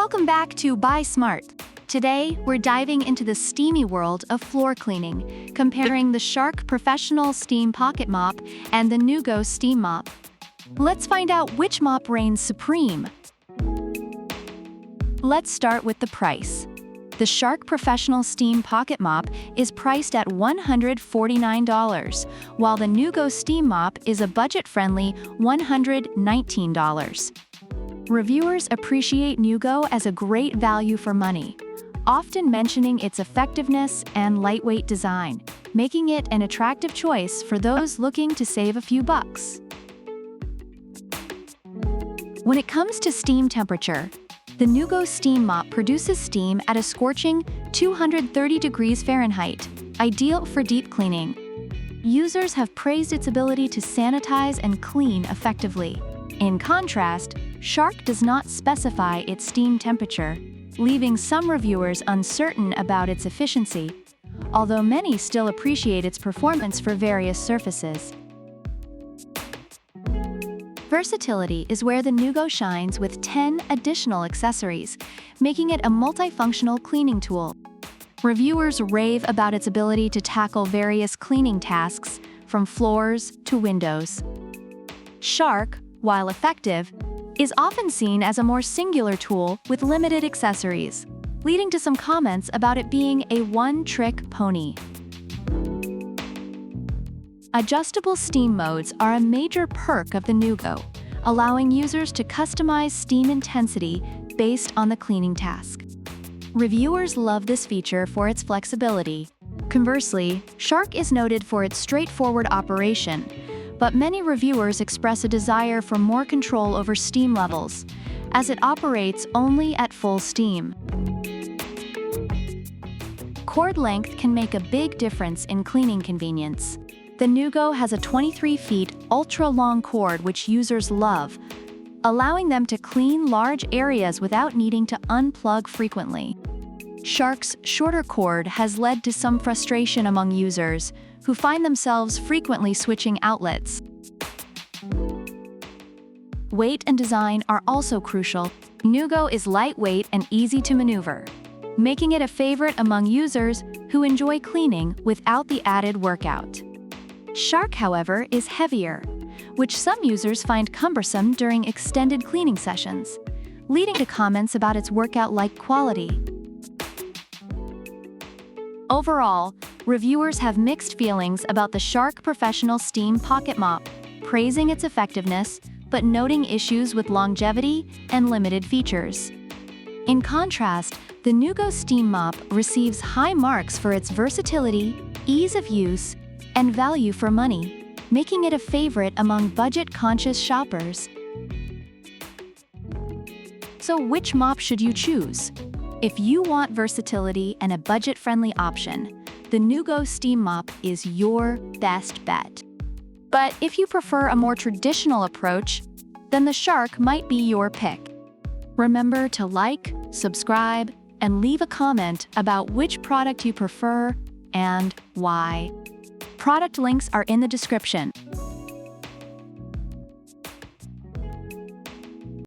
Welcome back to Buy Smart. Today, we're diving into the steamy world of floor cleaning, comparing the Shark Professional Steam Pocket Mop and the Neugo Steam Mop. Let's find out which mop reigns supreme. Let's start with the price. The Shark Professional Steam Pocket Mop is priced at $149, while the Neugo Steam Mop is a budget-friendly $119. Reviewers appreciate Neugo as a great value for money, often mentioning its effectiveness and lightweight design, making it an attractive choice for those looking to save a few bucks. When it comes to steam temperature, the Neugo Steam Mop produces steam at a scorching 230 degrees Fahrenheit, ideal for deep cleaning. Users have praised its ability to sanitize and clean effectively. In contrast, Shark does not specify its steam temperature, leaving some reviewers uncertain about its efficiency, although many still appreciate its performance for various surfaces. Versatility is where the Neugo shines with 10 additional accessories, making it a multifunctional cleaning tool. Reviewers rave about its ability to tackle various cleaning tasks, from floors to windows. Shark, while effective, is often seen as a more singular tool with limited accessories, leading to some comments about it being a one-trick pony. Adjustable steam modes are a major perk of the Neugo, allowing users to customize steam intensity based on the cleaning task. Reviewers love this feature for its flexibility. Conversely, Shark is noted for its straightforward operation, but many reviewers express a desire for more control over steam levels, as it operates only at full steam. Cord length can make a big difference in cleaning convenience. The Neugo has a 23 feet ultra-long cord which users love, allowing them to clean large areas without needing to unplug frequently. Shark's shorter cord has led to some frustration among users, who find themselves frequently switching outlets. Weight and design are also crucial. Neugo is lightweight and easy to maneuver, making it a favorite among users who enjoy cleaning without the added workout. Shark, however, is heavier, which some users find cumbersome during extended cleaning sessions, leading to comments about its workout-like quality. Overall, reviewers have mixed feelings about the Shark Professional Steam Pocket Mop, praising its effectiveness, but noting issues with longevity and limited features. In contrast, the Neugo Steam Mop receives high marks for its versatility, ease of use, and value for money, making it a favorite among budget-conscious shoppers. So which mop should you choose? If you want versatility and a budget-friendly option, the Neugo Steam Mop is your best bet. But if you prefer a more traditional approach, then the Shark might be your pick. Remember to like, subscribe, and leave a comment about which product you prefer and why. Product links are in the description.